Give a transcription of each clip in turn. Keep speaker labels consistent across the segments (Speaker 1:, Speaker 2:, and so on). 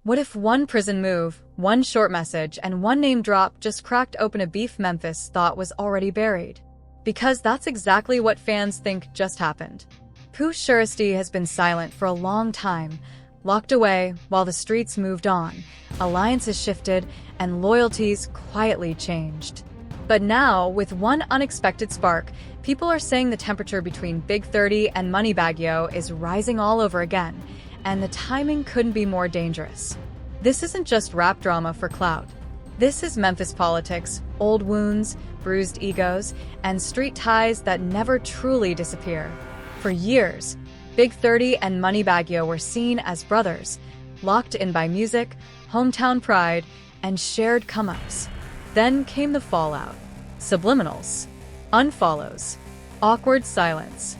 Speaker 1: What if one prison move, one short message, and one name drop just cracked open a beef Memphis thought was already buried? Because that's exactly what fans think just happened. Pooh Shiesty has been silent for a long time, locked away while the streets moved on, alliances shifted, and loyalties quietly changed. But now, with one unexpected spark, people are saying the temperature between Big 30 and Moneybagg Yo is rising all over again, and the timing couldn't be more dangerous. This isn't just rap drama for clout. This is Memphis politics, old wounds, bruised egos, and street ties that never truly disappear. For years, Big 30 and Moneybagg Yo were seen as brothers, locked in by music, hometown pride, and shared come-ups. Then came the fallout. Subliminals, unfollows, awkward silence.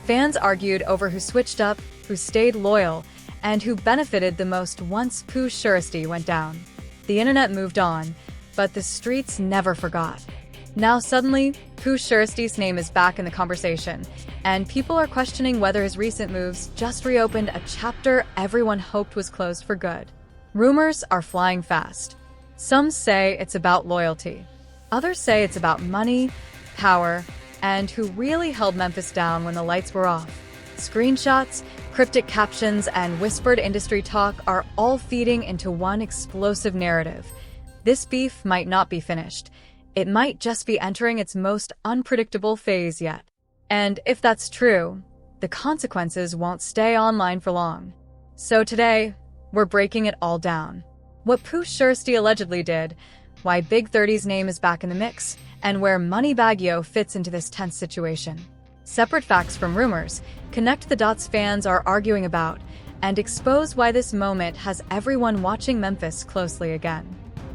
Speaker 1: Fans argued over who switched up, who stayed loyal, and who benefited the most once Pooh Shiesty went down. The internet moved on, but the streets never forgot. Now suddenly, Pooh Shiesty's name is back in the conversation, and people are questioning whether his recent moves just reopened a chapter everyone hoped was closed for good. Rumors are flying fast. Some say it's about loyalty. Others say it's about money, power, and who really held Memphis down when the lights were off. Screenshots, cryptic captions, and whispered industry talk are all feeding into one explosive narrative. This beef might not be finished. It might just be entering its most unpredictable phase yet. And if that's true, the consequences won't stay online for long. So today, we're breaking it all down. What Pooh Shiesty allegedly did, why Big 30's name is back in the mix, and where Moneybagg Yo fits into this tense situation. Separate facts from rumors, connect the dots fans are arguing about, and expose why this moment has everyone watching Memphis closely again.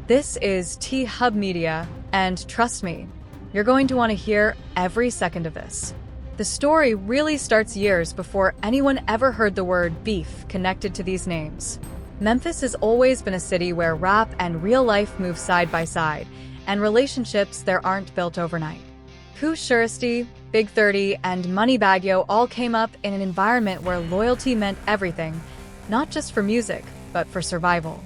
Speaker 1: This is T-Hub Media, and trust me, you're going to want to hear every second of this. The story really starts years before anyone ever heard the word beef connected to these names. Memphis has always been a city where rap and real life move side by side, and relationships there aren't built overnight. Pooh Shiesty, Big 30, and Moneybagg Yo all came up in an environment where loyalty meant everything, not just for music, but for survival.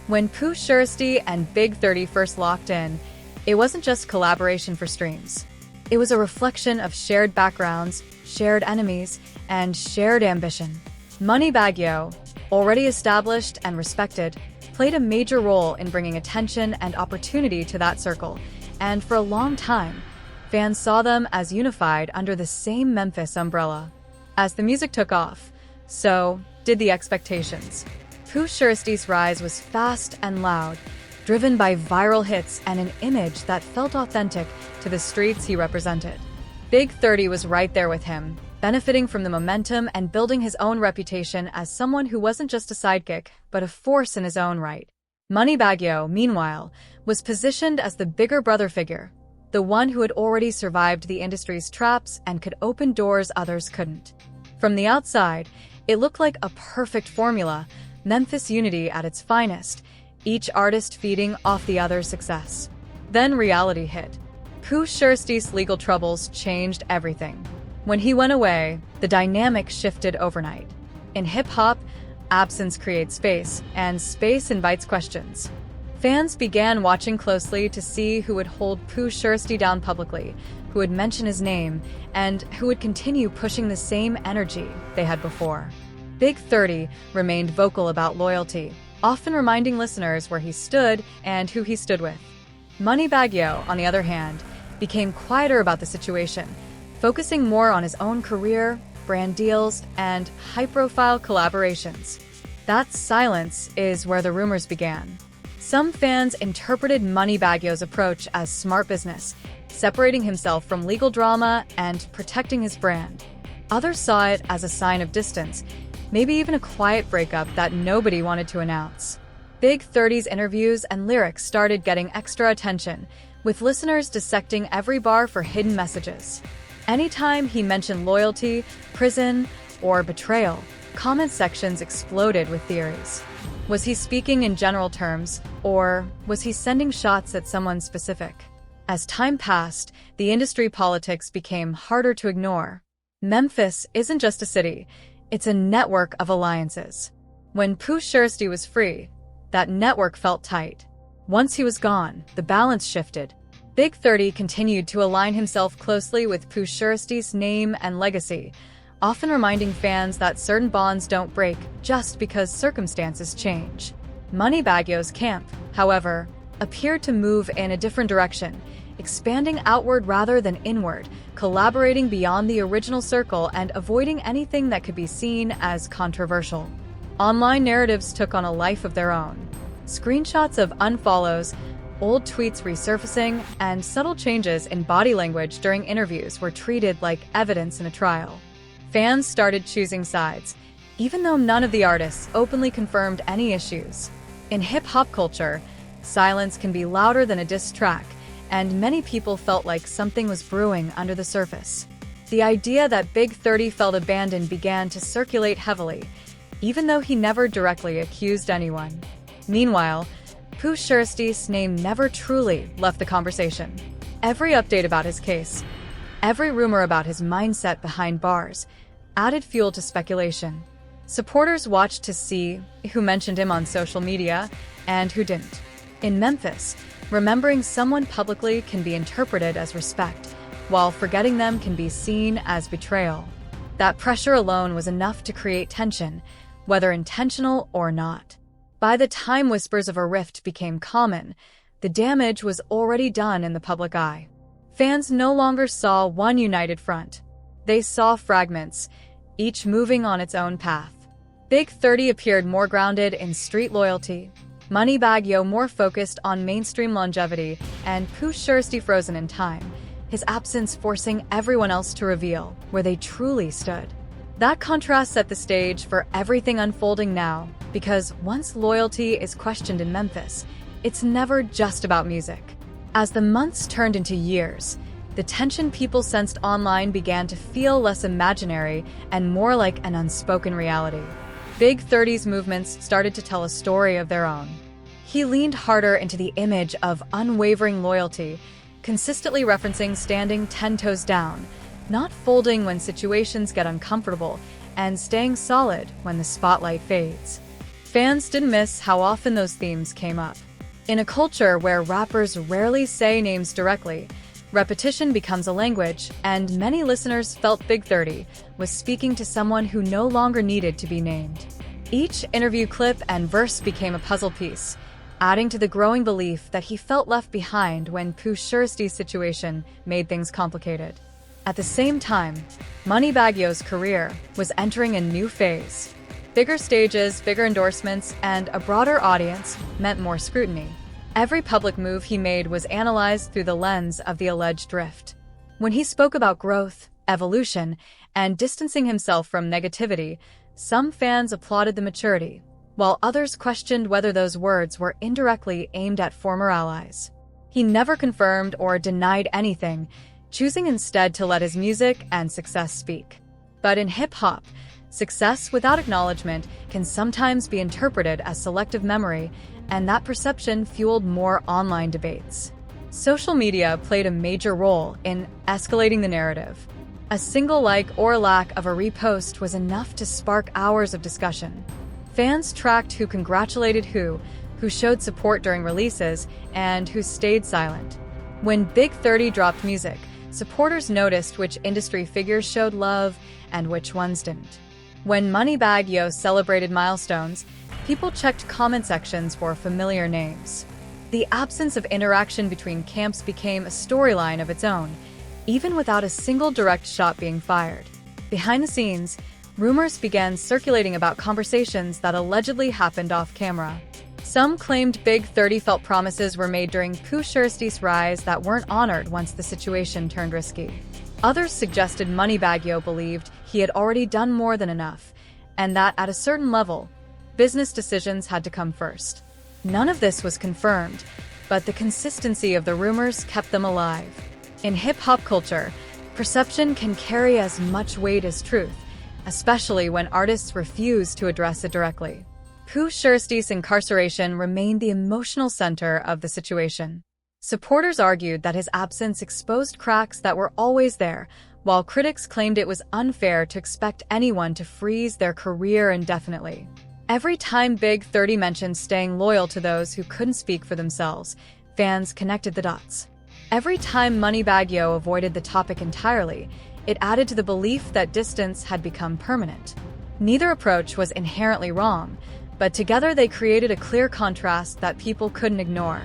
Speaker 1: When Pooh Shiesty and Big 30 first locked in, it wasn't just collaboration for streams. It was a reflection of shared backgrounds, shared enemies, and shared ambition. Moneybagg Yo, already established and respected, played a major role in bringing attention and opportunity to that circle, and for a long time, fans saw them as unified under the same Memphis umbrella. As the music took off, so did the expectations. Pooh Shiesty's rise was fast and loud, driven by viral hits and an image that felt authentic to the streets he represented. Big 30 was right there with him, benefiting from the momentum and building his own reputation as someone who wasn't just a sidekick, but a force in his own right. Moneybagg Yo, meanwhile, was positioned as the bigger brother figure, the one who had already survived the industry's traps and could open doors others couldn't. From the outside, it looked like a perfect formula, Memphis unity at its finest, each artist feeding off the other's success. Then reality hit. Pooh Shiesty's legal troubles changed everything. When he went away, the dynamic shifted overnight. In hip-hop, absence creates space, and space invites questions. Fans began watching closely to see who would hold Pooh Shiesty down publicly, who would mention his name, and who would continue pushing the same energy they had before. Big 30 remained vocal about loyalty, often reminding listeners where he stood and who he stood with. Moneybagg Yo, on the other hand, became quieter about the situation, focusing more on his own career, brand deals, and high-profile collaborations. That silence is where the rumors began. Some fans interpreted Moneybagg Yo's approach as smart business, separating himself from legal drama and protecting his brand. Others saw it as a sign of distance, maybe even a quiet breakup that nobody wanted to announce. Big 30's interviews and lyrics started getting extra attention, with listeners dissecting every bar for hidden messages. Anytime he mentioned loyalty, prison, or betrayal, comment sections exploded with theories. Was he speaking in general terms, or was he sending shots at someone specific? As time passed, the industry politics became harder to ignore. Memphis isn't just a city, it's a network of alliances. When Pooh Shiesty was free, That network felt tight. Once he was gone, the balance shifted. Big 30 continued to align himself closely with Pooh Shiesty's name and legacy, often reminding fans that certain bonds don't break just because circumstances change. Moneybagg Yo's camp, however, appeared to move in a different direction, expanding outward rather than inward, collaborating beyond the original circle and avoiding anything that could be seen as controversial. Online narratives took on a life of their own. Screenshots of unfollows, old tweets resurfacing, and subtle changes in body language during interviews were treated like evidence in a trial. Fans started choosing sides, even though none of the artists openly confirmed any issues. In hip-hop culture, silence can be louder than a diss track, and many people felt like something was brewing under the surface. The idea that Big 30 felt abandoned began to circulate heavily, even though he never directly accused anyone. Meanwhile, Pooh Shiesty's name never truly left the conversation. Every update about his case, every rumor about his mindset behind bars, added fuel to speculation. Supporters watched to see who mentioned him on social media and who didn't. In Memphis, remembering someone publicly can be interpreted as respect, while forgetting them can be seen as betrayal. That pressure alone was enough to create tension, whether intentional or not. By the time whispers of a rift became common, the damage was already done in the public eye. Fans no longer saw one united front. They saw fragments, each moving on its own path. Big 30 appeared more grounded in street loyalty, Moneybagg Yo more focused on mainstream longevity, and Pooh Shiesty frozen in time, his absence forcing everyone else to reveal where they truly stood. That contrast set the stage for everything unfolding now, because once loyalty is questioned in Memphis, it's never just about music. As the months turned into years, the tension people sensed online began to feel less imaginary and more like an unspoken reality. Big 30's movements started to tell a story of their own. He leaned harder into the image of unwavering loyalty, consistently referencing standing 10 toes down, not folding when situations get uncomfortable, and staying solid when the spotlight fades. Fans didn't miss how often those themes came up. In a culture where rappers rarely say names directly, repetition becomes a language, and many listeners felt Big 30 was speaking to someone who no longer needed to be named. Each interview clip and verse became a puzzle piece, adding to the growing belief that he felt left behind when Pooh Shiesty's situation made things complicated. At the same time, Moneybagg Yo's career was entering a new phase. Bigger stages, bigger endorsements, and a broader audience meant more scrutiny. Every public move he made was analyzed through the lens of the alleged rift. When he spoke about growth, evolution, and distancing himself from negativity, some fans applauded the maturity, while others questioned whether those words were indirectly aimed at former allies. He never confirmed or denied anything, choosing instead to let his music and success speak. But in hip-hop, success without acknowledgement can sometimes be interpreted as selective memory, and that perception fueled more online debates. Social media played a major role in escalating the narrative. A single like or lack of a repost was enough to spark hours of discussion. Fans tracked who congratulated who showed support during releases, and who stayed silent. When Big 30 dropped music, supporters noticed which industry figures showed love and which ones didn't. When Moneybagg Yo celebrated milestones, people checked comment sections for familiar names. The absence of interaction between camps became a storyline of its own, even without a single direct shot being fired. Behind the scenes, rumors began circulating about conversations that allegedly happened off-camera. Some claimed Big 30 felt promises were made during Pooh Shiesty's rise that weren't honored once the situation turned risky. Others suggested Moneybagg Yo believed he had already done more than enough, and that at a certain level, business decisions had to come first. None of this was confirmed, but the consistency of the rumors kept them alive. In hip-hop culture, perception can carry as much weight as truth, especially when artists refuse to address it directly. Pooh Shiesty's incarceration remained the emotional center of the situation. Supporters argued that his absence exposed cracks that were always there, while critics claimed it was unfair to expect anyone to freeze their career indefinitely. Every time Big 30 mentioned staying loyal to those who couldn't speak for themselves, fans connected the dots. Every time Moneybagg Yo avoided the topic entirely, it added to the belief that distance had become permanent. Neither approach was inherently wrong, but together they created a clear contrast that people couldn't ignore.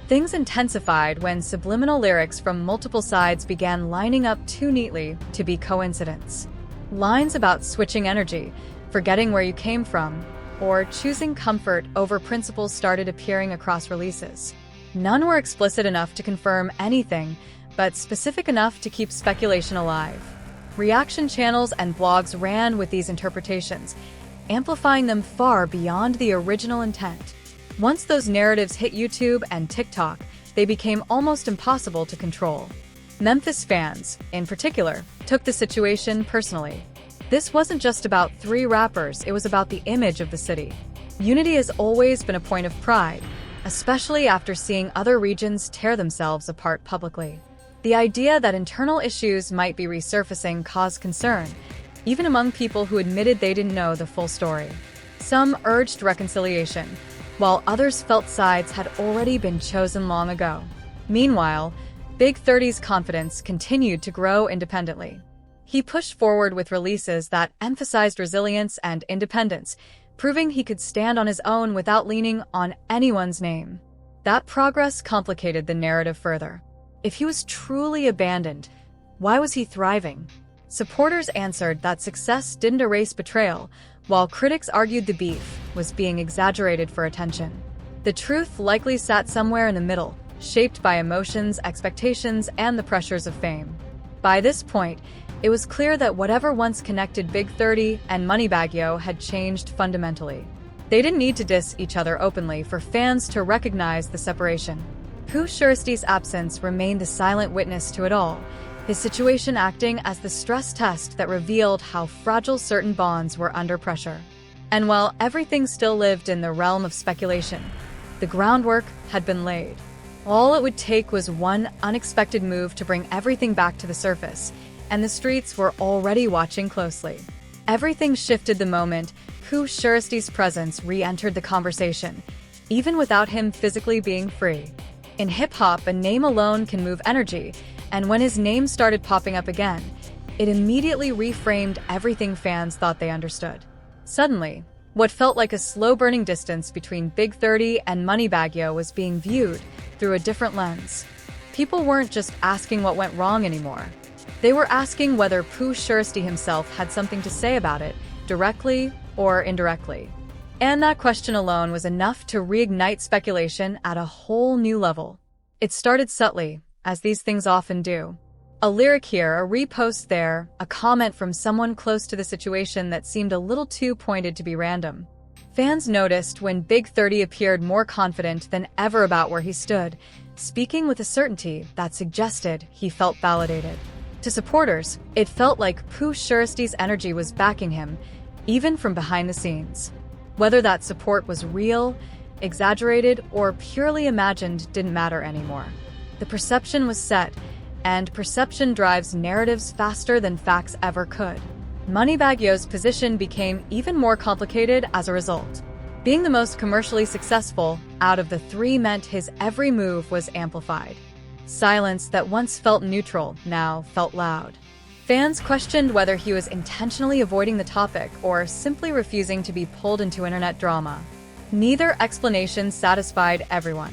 Speaker 1: Things intensified when subliminal lyrics from multiple sides began lining up too neatly to be coincidence. Lines about switching energy, forgetting where you came from, or choosing comfort over principles started appearing across releases. None were explicit enough to confirm anything, but specific enough to keep speculation alive. Reaction channels and blogs ran with these interpretations, amplifying them far beyond the original intent. Once those narratives hit YouTube and TikTok, they became almost impossible to control. Memphis fans, in particular, took the situation personally. This wasn't just about 3 rappers, it was about the image of the city. Unity has always been a point of pride, especially after seeing other regions tear themselves apart publicly. The idea that internal issues might be resurfacing caused concern, even among people who admitted they didn't know the full story. Some urged reconciliation, while others felt sides had already been chosen long ago. Meanwhile, Big 30's confidence continued to grow independently. He pushed forward with releases that emphasized resilience and independence, proving he could stand on his own without leaning on anyone's name. That progress complicated the narrative further. If he was truly abandoned, why was he thriving? Supporters answered that success didn't erase betrayal, while critics argued the beef was being exaggerated for attention. The truth likely sat somewhere in the middle, shaped by emotions, expectations, and the pressures of fame. By this point, it was clear that whatever once connected Big 30 and Moneybagg Yo had changed fundamentally. They didn't need to diss each other openly for fans to recognize the separation. Pooh Shiesty's absence remained the silent witness to it all, his situation acting as the stress test that revealed how fragile certain bonds were under pressure. And while everything still lived in the realm of speculation, the groundwork had been laid. All it would take was one unexpected move to bring everything back to the surface, and the streets were already watching closely. Everything shifted the moment Pooh Shiesty's presence re-entered the conversation, even without him physically being free. In hip-hop, a name alone can move energy, and when his name started popping up again, it immediately reframed everything fans thought they understood. Suddenly, what felt like a slow-burning distance between Big 30 and Moneybagg Yo was being viewed through a different lens. People weren't just asking what went wrong anymore. They were asking whether Pooh Shiesty himself had something to say about it, directly or indirectly. And that question alone was enough to reignite speculation at a whole new level. It started subtly, as these things often do. A lyric here, a repost there, a comment from someone close to the situation that seemed a little too pointed to be random. Fans noticed when Big 30 appeared more confident than ever about where he stood, speaking with a certainty that suggested he felt validated. To supporters, it felt like Pooh Shiesty's energy was backing him, even from behind the scenes. Whether that support was real, exaggerated, or purely imagined didn't matter anymore. The perception was set, and perception drives narratives faster than facts ever could. Moneybagg Yo's position became even more complicated as a result. Being the most commercially successful out of the 3 meant his every move was amplified. Silence that once felt neutral now felt loud. Fans questioned whether he was intentionally avoiding the topic or simply refusing to be pulled into internet drama. Neither explanation satisfied everyone.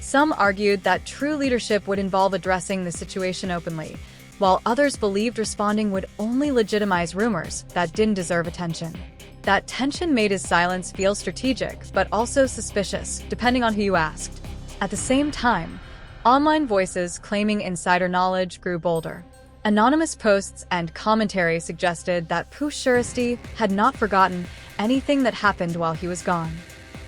Speaker 1: Some argued that true leadership would involve addressing the situation openly, while others believed responding would only legitimize rumors that didn't deserve attention. That tension made his silence feel strategic, but also suspicious, depending on who you asked. At the same time, online voices claiming insider knowledge grew bolder. Anonymous posts and commentary suggested that Pooh Shiesty had not forgotten anything that happened while he was gone.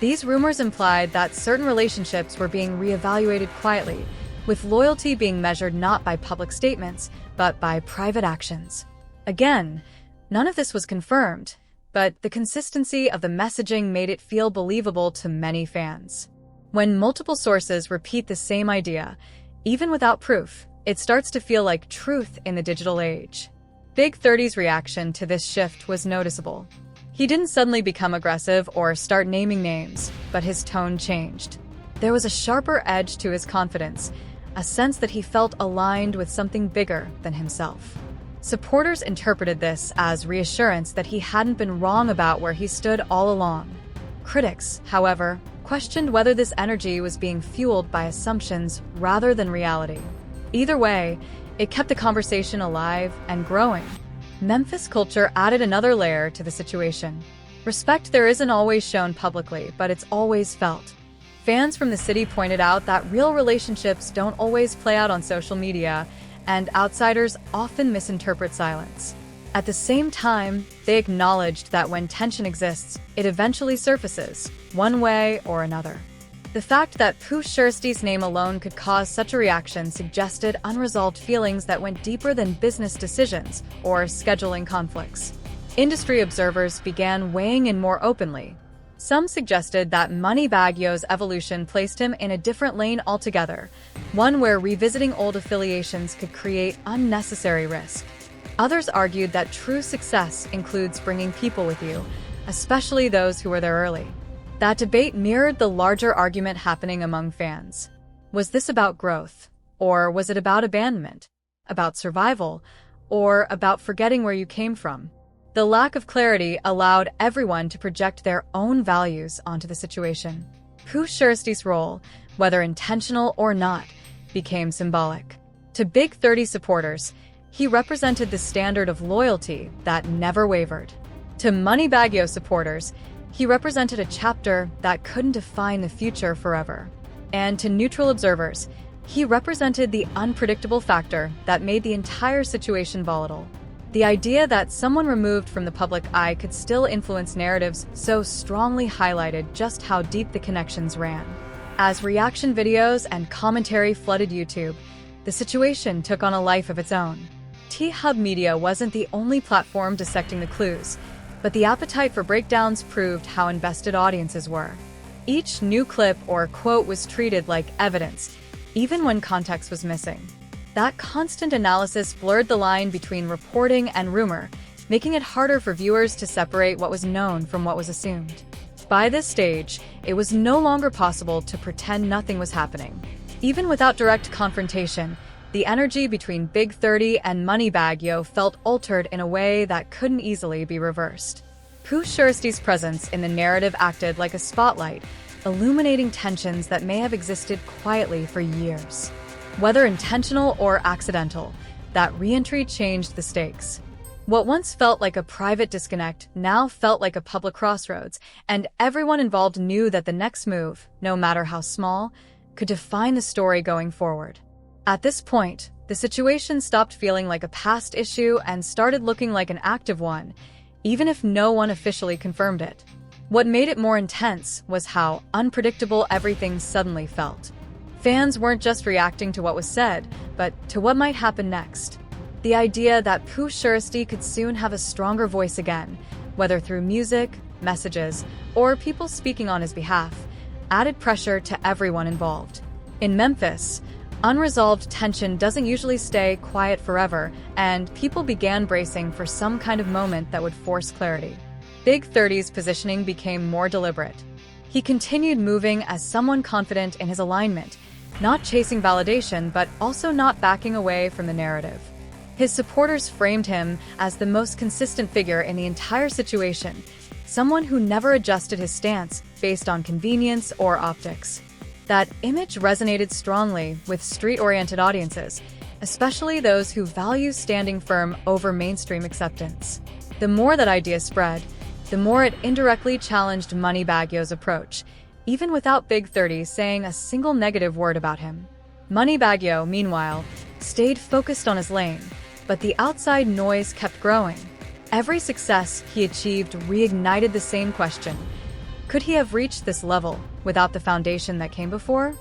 Speaker 1: These rumors implied that certain relationships were being reevaluated quietly, with loyalty being measured not by public statements, but by private actions. Again, none of this was confirmed, but the consistency of the messaging made it feel believable to many fans. When multiple sources repeat the same idea, even without proof, it starts to feel like truth in the digital age. Big 30's reaction to this shift was noticeable. He didn't suddenly become aggressive or start naming names, but his tone changed. There was a sharper edge to his confidence, a sense that he felt aligned with something bigger than himself. Supporters interpreted this as reassurance that he hadn't been wrong about where he stood all along. Critics, however, questioned whether this energy was being fueled by assumptions rather than reality. Either way, it kept the conversation alive and growing. Memphis culture added another layer to the situation. Respect there isn't always shown publicly, but it's always felt. Fans from the city pointed out that real relationships don't always play out on social media, and outsiders often misinterpret silence. At the same time, they acknowledged that when tension exists, it eventually surfaces, one way or another. The fact that Pooh Shiesty's name alone could cause such a reaction suggested unresolved feelings that went deeper than business decisions or scheduling conflicts. Industry observers began weighing in more openly. Some suggested that Moneybagg Yo's evolution placed him in a different lane altogether, one where revisiting old affiliations could create unnecessary risk. Others argued that true success includes bringing people with you, especially those who were there early. That debate mirrored the larger argument happening among fans. Was this about growth? Or was it about abandonment? About survival? Or about forgetting where you came from? The lack of clarity allowed everyone to project their own values onto the situation. Pooh Shiesty's role, whether intentional or not, became symbolic. To Big 30 supporters, he represented the standard of loyalty that never wavered. To Moneybagg Yo supporters, he represented a chapter that couldn't define the future forever. And to neutral observers, he represented the unpredictable factor that made the entire situation volatile. The idea that someone removed from the public eye could still influence narratives so strongly highlighted just how deep the connections ran. As reaction videos and commentary flooded YouTube, the situation took on a life of its own. T-Hub Media wasn't the only platform dissecting the clues, but the appetite for breakdowns proved how invested audiences were. Each new clip or quote was treated like evidence, even when context was missing. That constant analysis blurred the line between reporting and rumor, making it harder for viewers to separate what was known from what was assumed. By this stage, it was no longer possible to pretend nothing was happening. Even without direct confrontation, the energy between Big 30 and Moneybagg Yo felt altered in a way that couldn't easily be reversed. Pooh Shiesty's presence in the narrative acted like a spotlight, illuminating tensions that may have existed quietly for years. Whether intentional or accidental, that re-entry changed the stakes. What once felt like a private disconnect now felt like a public crossroads, and everyone involved knew that the next move, no matter how small, could define the story going forward. At this point, the situation stopped feeling like a past issue and started looking like an active one, even if no one officially confirmed it. What made it more intense was how unpredictable everything suddenly felt. Fans weren't just reacting to what was said, but to what might happen next. The idea that Pooh Shiesty could soon have a stronger voice again, whether through music, messages, or people speaking on his behalf, added pressure to everyone involved. In Memphis, unresolved tension doesn't usually stay quiet forever, and people began bracing for some kind of moment that would force clarity. Big 30's positioning became more deliberate. He continued moving as someone confident in his alignment, not chasing validation, but also not backing away from the narrative. His supporters framed him as the most consistent figure in the entire situation, someone who never adjusted his stance based on convenience or optics. That image resonated strongly with street-oriented audiences, especially those who value standing firm over mainstream acceptance. The more that idea spread, the more it indirectly challenged Moneybagg Yo's approach, even without Big 30 saying a single negative word about him. Moneybagg Yo, meanwhile, stayed focused on his lane, but the outside noise kept growing. Every success he achieved reignited the same question. Could he have reached this level without the foundation that came before?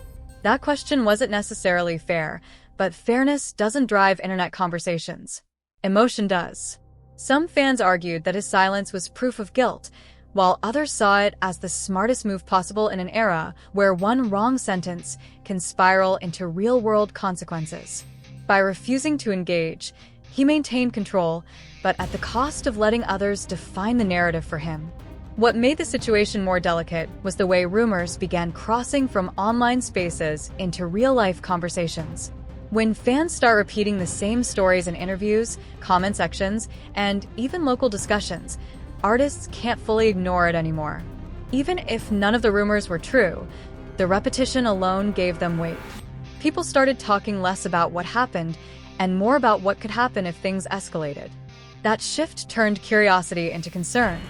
Speaker 1: That question wasn't necessarily fair, but fairness doesn't drive internet conversations. Emotion does. Some fans argued that his silence was proof of guilt, while others saw it as the smartest move possible in an era where one wrong sentence can spiral into real-world consequences. By refusing to engage, He maintained control, but at the cost of letting others define the narrative for him. What made the situation more delicate was the way rumors began crossing from online spaces into real-life conversations. When fans start repeating the same stories in interviews, comment sections, and even local discussions, artists can't fully ignore it anymore. Even if none of the rumors were true, the repetition alone gave them weight. People started talking less about what happened and more about what could happen if things escalated. That shift turned curiosity into concern,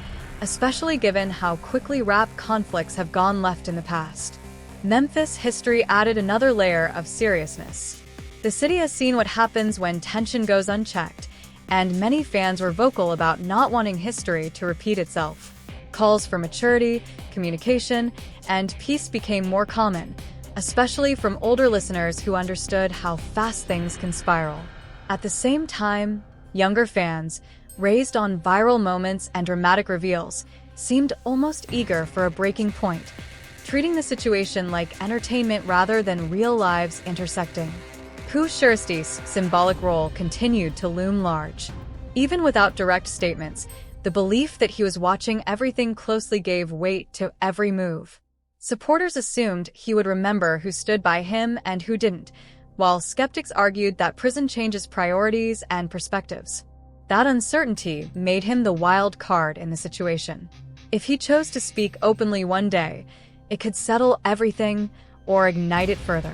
Speaker 1: especially given how quickly rap conflicts have gone left in the past. Memphis history added another layer of seriousness. The city has seen what happens when tension goes unchecked, and many fans were vocal about not wanting history to repeat itself. Calls for maturity, communication, and peace became more common, especially from older listeners who understood how fast things can spiral. At the same time, younger fans, raised on viral moments and dramatic reveals, seemed almost eager for a breaking point, treating the situation like entertainment rather than real lives intersecting. Pooh Shiesty's symbolic role continued to loom large. Even without direct statements, the belief that he was watching everything closely gave weight to every move. Supporters assumed he would remember who stood by him and who didn't, while skeptics argued that prison changes priorities and perspectives. That uncertainty made him the wild card in the situation. If he chose to speak openly one day, it could settle everything or ignite it further.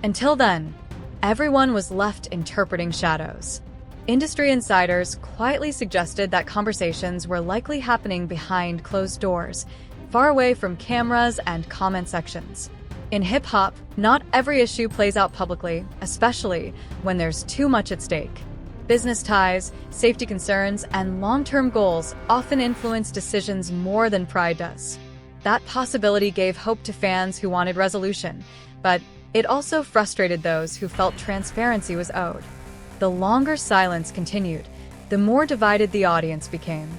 Speaker 1: Until then, everyone was left interpreting shadows. Industry insiders quietly suggested that conversations were likely happening behind closed doors, far away from cameras and comment sections. In hip-hop, not every issue plays out publicly, especially when there's too much at stake. Business ties, safety concerns, and long-term goals often influence decisions more than pride does. That possibility gave hope to fans who wanted resolution, but it also frustrated those who felt transparency was owed. The longer silence continued, the more divided the audience became.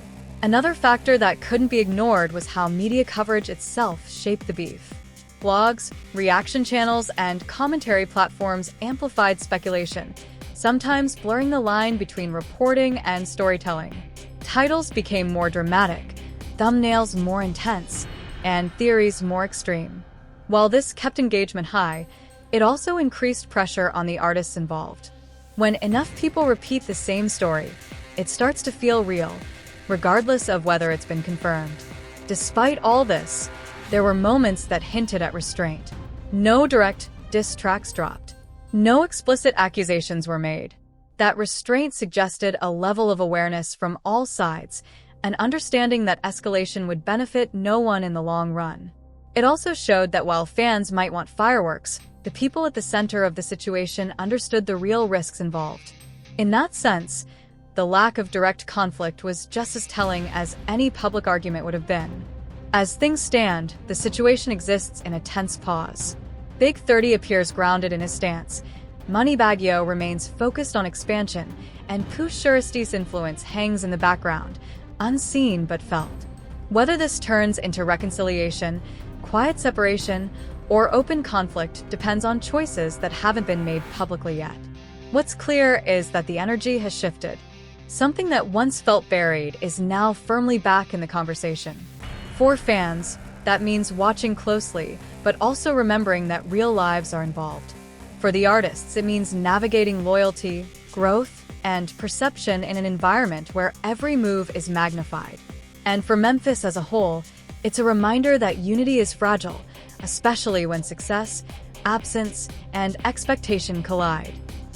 Speaker 1: Another factor that couldn't be ignored was how media coverage itself shaped the beef. Blogs, reaction channels, and commentary platforms amplified speculation, sometimes blurring the line between reporting and storytelling. Titles became more dramatic, thumbnails more intense, and theories more extreme. While this kept engagement high, it also increased pressure on the artists involved. When enough people repeat the same story, it starts to feel real, regardless of whether it's been confirmed. Despite all this, there were moments that hinted at restraint. No direct diss tracks dropped. No explicit accusations were made. That restraint suggested a level of awareness from all sides, an understanding that escalation would benefit no one in the long run. It also showed that while fans might want fireworks, the people at the center of the situation understood the real risks involved. In that sense, the lack of direct conflict was just as telling as any public argument would have been. As things stand, the situation exists in a tense pause. Big 30 appears grounded in his stance. Moneybagg Yo remains focused on expansion, and Pooh Shiesty's influence hangs in the background, unseen but felt. Whether this turns into reconciliation, quiet separation, or open conflict depends on choices that haven't been made publicly yet. What's clear is that the energy has shifted. Something that once felt buried is now firmly back in the conversation. For fans, that means watching closely, but also remembering that real lives are involved. For the artists, it means navigating loyalty, growth, and perception in an environment where every move is magnified. And for Memphis as a whole, it's a reminder that unity is fragile, especially when success, absence, and expectation collide.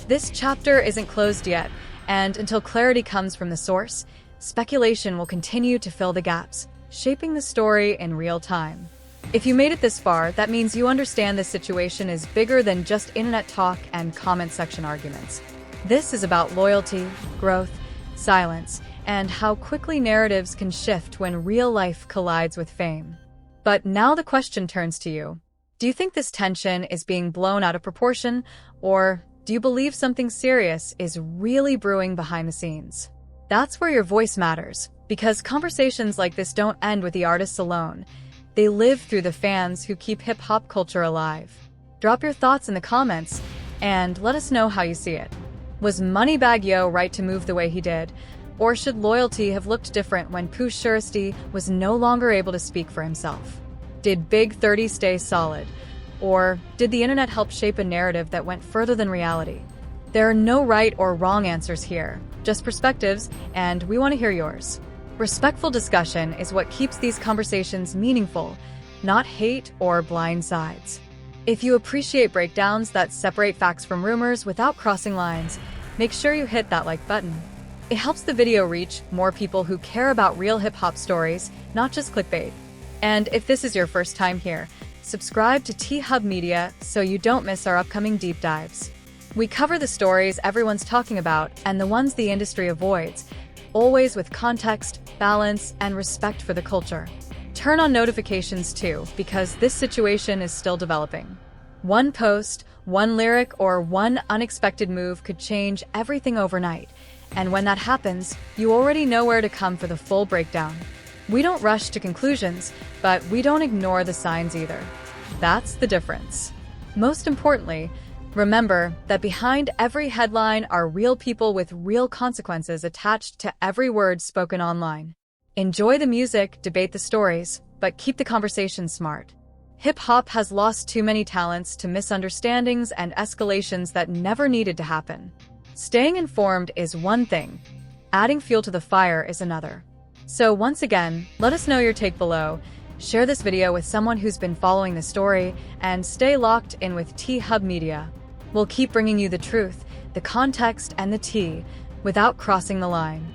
Speaker 1: This chapter isn't closed yet, and until clarity comes from the source, speculation will continue to fill the gaps, shaping the story in real time. If you made it this far, that means you understand this situation is bigger than just internet talk and comment section arguments. This is about loyalty, growth, silence, and how quickly narratives can shift when real life collides with fame. But now the question turns to you. Do you think this tension is being blown out of proportion, or do you believe something serious is really brewing behind the scenes? That's where your voice matters, because conversations like this don't end with the artists alone. They live through the fans who keep hip-hop culture alive. Drop your thoughts in the comments, and let us know how you see it. Was Moneybagg Yo right to move the way he did? Or should loyalty have looked different when Pooh Shiesty was no longer able to speak for himself? Did Big 30 stay solid? Or did the internet help shape a narrative that went further than reality? There are no right or wrong answers here, just perspectives, and we want to hear yours. Respectful discussion is what keeps these conversations meaningful, not hate or blind sides. If you appreciate breakdowns that separate facts from rumors without crossing lines, make sure you hit that like button. It helps the video reach more people who care about real hip-hop stories, not just clickbait. And if this is your first time here, subscribe to T-Hub Media so you don't miss our upcoming deep dives. We cover the stories everyone's talking about and the ones the industry avoids, always with context, balance, and respect for the culture. Turn on notifications too, because this situation is still developing. One post, one lyric, or one unexpected move could change everything overnight. And when that happens, you already know where to come for the full breakdown. We don't rush to conclusions, but we don't ignore the signs either. That's the difference. Most importantly, remember that behind every headline are real people with real consequences attached to every word spoken online. Enjoy the music, debate the stories, but keep the conversation smart. Hip-hop has lost too many talents to misunderstandings and escalations that never needed to happen. Staying informed is one thing. Adding fuel to the fire is another. So once again, let us know your take below. Share this video with someone who's been following the story, and stay locked in with T-Hub Media. We'll keep bringing you the truth, the context, and the tea, without crossing the line.